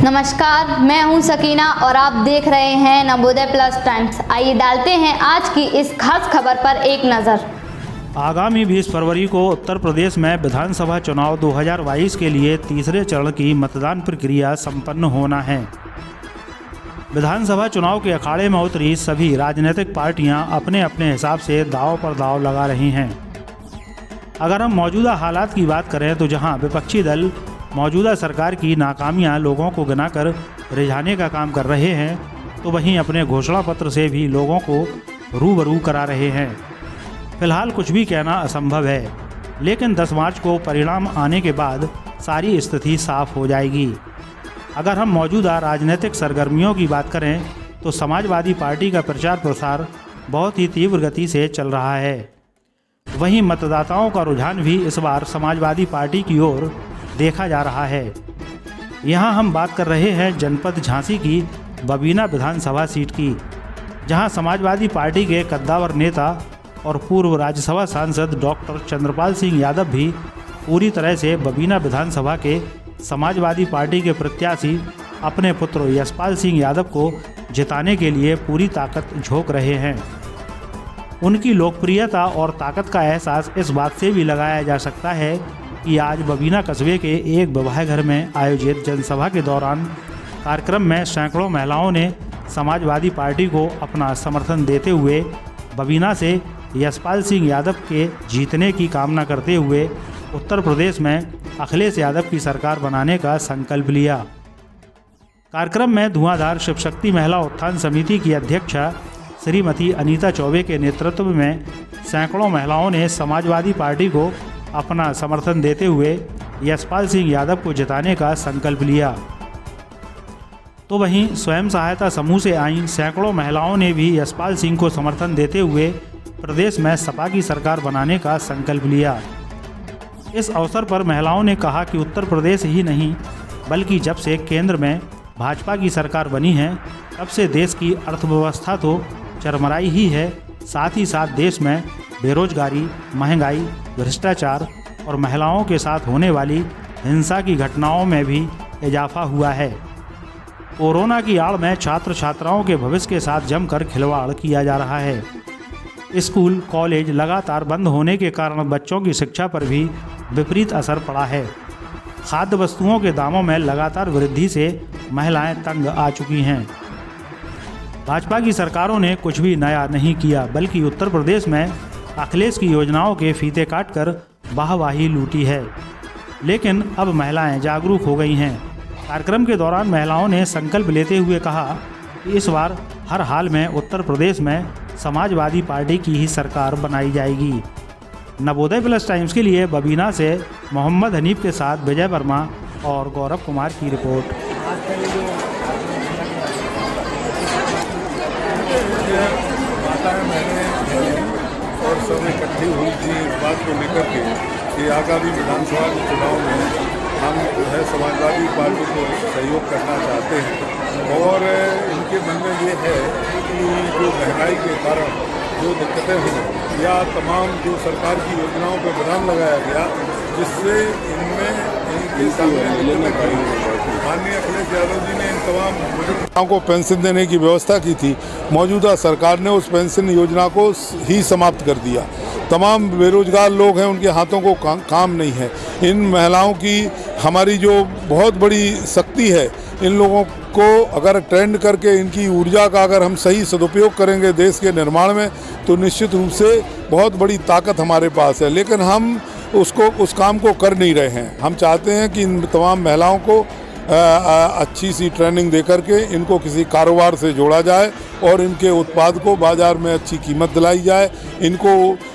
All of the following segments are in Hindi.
नमस्कार, मैं हूं सकीना और आप देख रहे हैं नवोदय प्लस टाइम्स। आइए डालते हैं आज की इस खास खबर पर एक नज़र। आगामी 20 फरवरी को उत्तर प्रदेश में विधानसभा चुनाव 2022 के लिए तीसरे चरण की मतदान प्रक्रिया संपन्न होना है। विधानसभा चुनाव के अखाड़े में उतरी सभी राजनीतिक पार्टियां अपने अपने हिसाब से दांव पर दांव लगा रही हैं। अगर हम मौजूदा हालात की बात करें तो जहां विपक्षी दल मौजूदा सरकार की नाकामियां लोगों को गिनाकर रिझाने का काम कर रहे हैं, तो वहीं अपने घोषणा पत्र से भी लोगों को रूबरू करा रहे हैं। फिलहाल कुछ भी कहना असंभव है, लेकिन 10 मार्च को परिणाम आने के बाद सारी स्थिति साफ हो जाएगी। अगर हम मौजूदा राजनीतिक सरगर्मियों की बात करें तो समाजवादी पार्टी का प्रचार प्रसार बहुत ही तीव्र गति से चल रहा है। वहीं मतदाताओं का रुझान भी इस बार समाजवादी पार्टी की ओर देखा जा रहा है। यहाँ हम बात कर रहे हैं जनपद झांसी की बबीना विधानसभा सीट की, जहाँ समाजवादी पार्टी के कद्दावर नेता और पूर्व राज्यसभा सांसद डॉक्टर चंद्रपाल सिंह यादव भी पूरी तरह से बबीना विधानसभा के समाजवादी पार्टी के प्रत्याशी अपने पुत्र यशपाल सिंह यादव को जिताने के लिए पूरी ताकत झोंक रहे हैं। उनकी लोकप्रियता और ताकत का एहसास इस बात से भी लगाया जा सकता है कि आज बबीना कस्बे के एक विवाह घर में आयोजित जनसभा के दौरान कार्यक्रम में सैकड़ों महिलाओं ने समाजवादी पार्टी को अपना समर्थन देते हुए बबीना से यशपाल सिंह यादव के जीतने की कामना करते हुए उत्तर प्रदेश में अखिलेश यादव की सरकार बनाने का संकल्प लिया। कार्यक्रम में धुआंधार शिव शक्ति महिला उत्थान समिति की अध्यक्षा श्रीमती अनीता चौबे के नेतृत्व में सैकड़ों महिलाओं ने समाजवादी पार्टी को अपना समर्थन देते हुए यशपाल सिंह यादव को जिताने का संकल्प लिया। तो वहीं स्वयं सहायता समूह से आई सैकड़ों महिलाओं ने भी यशपाल सिंह को समर्थन देते हुए प्रदेश में सपा की सरकार बनाने का संकल्प लिया। इस अवसर पर महिलाओं ने कहा कि उत्तर प्रदेश ही नहीं बल्कि जब से केंद्र में भाजपा की सरकार बनी है तब से देश की अर्थव्यवस्था तो चरमराई ही है, साथ ही साथ देश में बेरोजगारी, महंगाई, भ्रष्टाचार और महिलाओं के साथ होने वाली हिंसा की घटनाओं में भी इजाफा हुआ है। कोरोना की आड़ में छात्र छात्राओं के भविष्य के साथ जमकर खिलवाड़ किया जा रहा है। स्कूल कॉलेज लगातार बंद होने के कारण बच्चों की शिक्षा पर भी विपरीत असर पड़ा है। खाद्य वस्तुओं के दामों में लगातार वृद्धि से महिलाएं तंग आ चुकी हैं। भाजपा की सरकारों ने कुछ भी नया नहीं किया, बल्कि उत्तर प्रदेश में अखिलेश की योजनाओं के फीते काटकर वाहवाही लूटी है। लेकिन अब महिलाएं जागरूक हो गई हैं। कार्यक्रम के दौरान महिलाओं ने संकल्प लेते हुए कहा कि इस बार हर हाल में उत्तर प्रदेश में समाजवादी पार्टी की ही सरकार बनाई जाएगी। नवोदय प्लस टाइम्स के लिए बबीना से मोहम्मद हनीफ के साथ विजय वर्मा और गौरव कुमार की रिपोर्ट। और सब इकट्ठी हुई थी इस बात को लेकर के कि आगामी विधानसभा के चुनाव में हम जो है समाजवादी पार्टी को सहयोग करना चाहते हैं। और इनके मन में ये है कि जो महंगाई के कारण जो दिक्कतें हुई या तमाम जो सरकार की योजनाओं पर बैन लगाया गया, जिससे इनमें इनके सामने माननीय अखिलेश यादव जी ने इन तमाम को पेंशन देने की व्यवस्था की थी। मौजूदा सरकार ने उस पेंशन योजना को ही समाप्त कर दिया। तमाम बेरोजगार लोग हैं, उनके हाथों को काम नहीं है। इन महिलाओं की हमारी जो बहुत बड़ी शक्ति है, इन लोगों को अगर ट्रेंड करके इनकी ऊर्जा का अगर हम सही सदुपयोग करेंगे देश के निर्माण में, तो निश्चित रूप से बहुत बड़ी ताकत हमारे पास है। लेकिन हम उस काम को कर नहीं रहे हैं। हम चाहते हैं कि इन तमाम महिलाओं को अच्छी सी ट्रेनिंग दे करके इनको किसी कारोबार से जोड़ा जाए और इनके उत्पाद को बाज़ार में अच्छी कीमत दिलाई जाए। इनको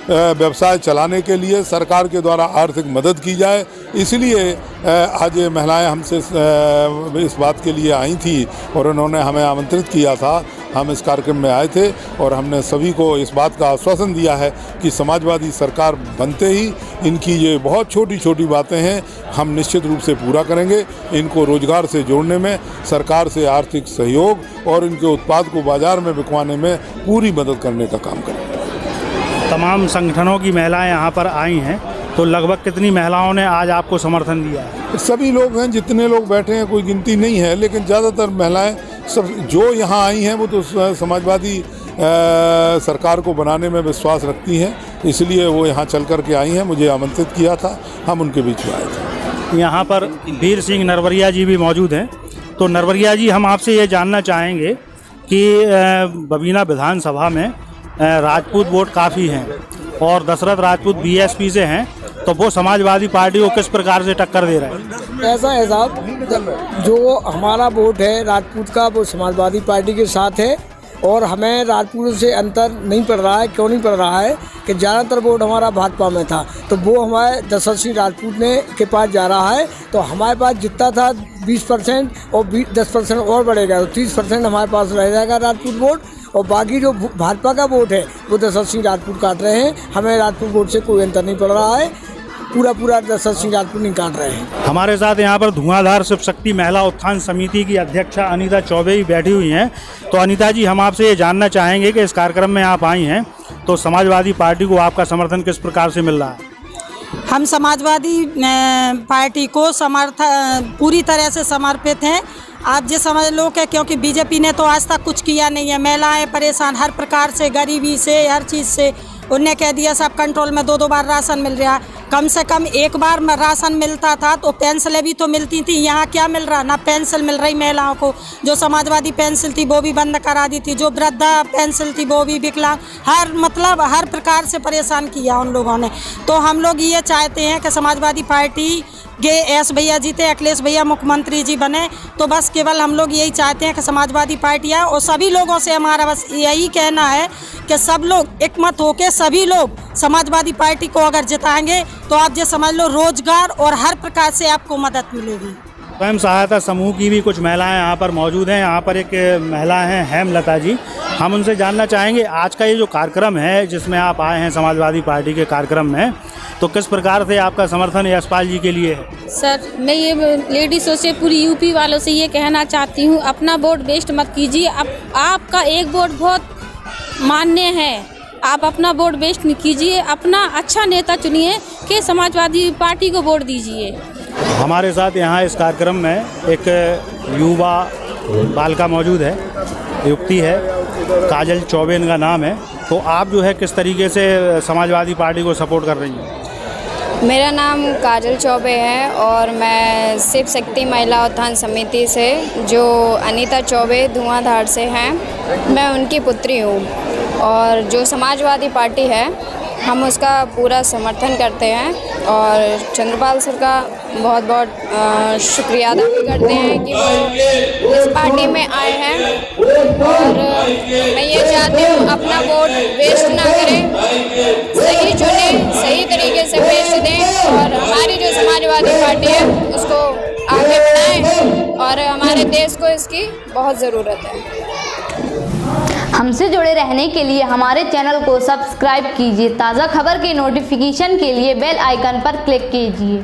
व्यवसाय चलाने के लिए सरकार के द्वारा आर्थिक मदद की जाए। इसलिए आज ये महिलाएं हमसे इस बात के लिए आई थी और उन्होंने हमें आमंत्रित किया था। हम इस कार्यक्रम में आए थे और हमने सभी को इस बात का आश्वासन दिया है कि समाजवादी सरकार बनते ही इनकी ये बहुत छोटी छोटी बातें हैं, हम निश्चित रूप से पूरा करेंगे। इनको रोजगार से जोड़ने में, सरकार से आर्थिक सहयोग और इनके उत्पाद को बाजार में बिकवाने में पूरी मदद करने का काम करेंगे। तमाम संगठनों की महिलाएं यहाँ पर आई हैं तो लगभग कितनी महिलाओं ने आज आपको समर्थन दिया है? सभी लोग हैं, जितने लोग बैठे हैं कोई गिनती नहीं है, लेकिन ज़्यादातर महिलाएं सब जो यहाँ आई हैं वो तो समाजवादी सरकार को बनाने में विश्वास रखती हैं, इसलिए वो यहाँ चल कर के आई हैं। मुझे आमंत्रित किया था, हम उनके बीच में आए थे। यहाँ पर वीर सिंह नरवरिया जी भी मौजूद हैं। तो नरवरिया जी, हम आपसे ये जानना चाहेंगे कि बबीना विधानसभा में राजपूत वोट काफ़ी हैं और दशरथ राजपूत बीएसपी से हैं, तो वो समाजवादी पार्टी को किस प्रकार से टक्कर दे रहे हैं? ऐसा है साहब, जो हमारा वोट है राजपूत का वो समाजवादी पार्टी के साथ है और हमें राजपूत से अंतर नहीं पड़ रहा है। क्यों नहीं पड़ रहा है कि ज़्यादातर वोट हमारा भाजपा में था, तो वो हमारे दशरथ सिंह राजपूत ने के पास जा रहा है, तो हमारे पास जितना था 20% और 10% और बढ़ेगा, तो 30% हमारे पास रह जाएगा राजपूत वोट, और बाकी जो भाजपा का वोट है वो दशरथ सिंह राजपूत काट रहे हैं। हमें राजपूत वोट से कोई अंतर नहीं पड़ रहा है, पूरा दशरथ सिंह राजपूत नहीं काट रहे हैं। हमारे साथ यहाँ पर धुआंधार शिव शक्ति महिला उत्थान समिति की अध्यक्षा अनीता चौबे भी बैठी हुई हैं। तो अनीता जी, हम आपसे ये जानना चाहेंगे कि इस कार्यक्रम में आप आई हैं, तो समाजवादी पार्टी को आपका समर्थन किस प्रकार से मिल रहा है? हम समाजवादी पार्टी को पूरी तरह से समर्पित हैं। आप ये समझ लो कि क्योंकि बीजेपी ने तो आज तक कुछ किया नहीं है, महिलाएं परेशान हर प्रकार से, गरीबी से, हर चीज़ से। उनने कह दिया सब कंट्रोल में, 2 बार राशन मिल रहा है। कम से कम एक बार राशन मिलता था तो पेंसिलें भी तो मिलती थी, यहाँ क्या मिल रहा? ना पेंसिल मिल रही महिलाओं को। जो समाजवादी पेंसिल थी वो भी बंद करा दी थी, जो वृद्धा पेंसिल थी वो भी, विकलांग, हर प्रकार से परेशान किया उन लोगों ने। तो हम लोग ये चाहते हैं कि समाजवादी पार्टी के एस भैया जीते, अखिलेश भैया मुख्यमंत्री जी बने, तो बस केवल हम लोग यही चाहते हैं कि समाजवादी पार्टी आए। और सभी लोगों से हमारा बस यही कहना है कि सब लोग एकमत होकर सभी लोग समाजवादी पार्टी को अगर जिताएंगे तो आप ये समझ लो रोजगार और हर प्रकार से आपको मदद मिलेगी। स्वयं सहायता समूह की भी कुछ महिलाएं यहाँ पर मौजूद हैं। यहाँ पर एक महिला हैं हेमलता जी, हम उनसे जानना चाहेंगे आज का ये जो कार्यक्रम है जिसमें आप आए हैं समाजवादी पार्टी के कार्यक्रम में, तो किस प्रकार से आपका समर्थन यशपाल जी के लिए है? सर, मैं ये लेडीज़ों से, पूरी यूपी वालों से ये कहना चाहती हूँ, अपना वोट वेस्ट मत कीजिए। आपका एक वोट बहुत मान्य है, आप अपना वोट वेस्ट नहीं कीजिए, अपना अच्छा नेता चुनिए कि समाजवादी पार्टी को वोट दीजिए। हमारे साथ यहाँ इस कार्यक्रम में एक युवा बालिका मौजूद है, युवती है, काजल चौबे इनका नाम है। तो आप जो है किस तरीके से समाजवादी पार्टी को सपोर्ट कर रही हैं? मेरा नाम काजल चौबे है और मैं शिव शक्ति महिला उत्थान समिति से, जो अनीता चौबे धुआंधार से हैं, मैं उनकी पुत्री हूँ। और जो समाजवादी पार्टी है हम उसका पूरा समर्थन करते हैं और चंद्रपाल सर का बहुत बहुत शुक्रिया अदा भी करते हैं कि वो इस पार्टी में आए हैं। और मैं ये चाहती हूँ अपना वोट वेस्ट ना करें, सही चुने, सही तरीके से वेस्ट दें और हमारी जो समाजवादी पार्टी है उसको आगे बढ़ाएं और हमारे देश को इसकी बहुत ज़रूरत है। हमसे जुड़े रहने के लिए हमारे चैनल को सब्सक्राइब कीजिए। ताज़ा खबर के नोटिफिकेशन के लिए बेल आइकन पर क्लिक कीजिए।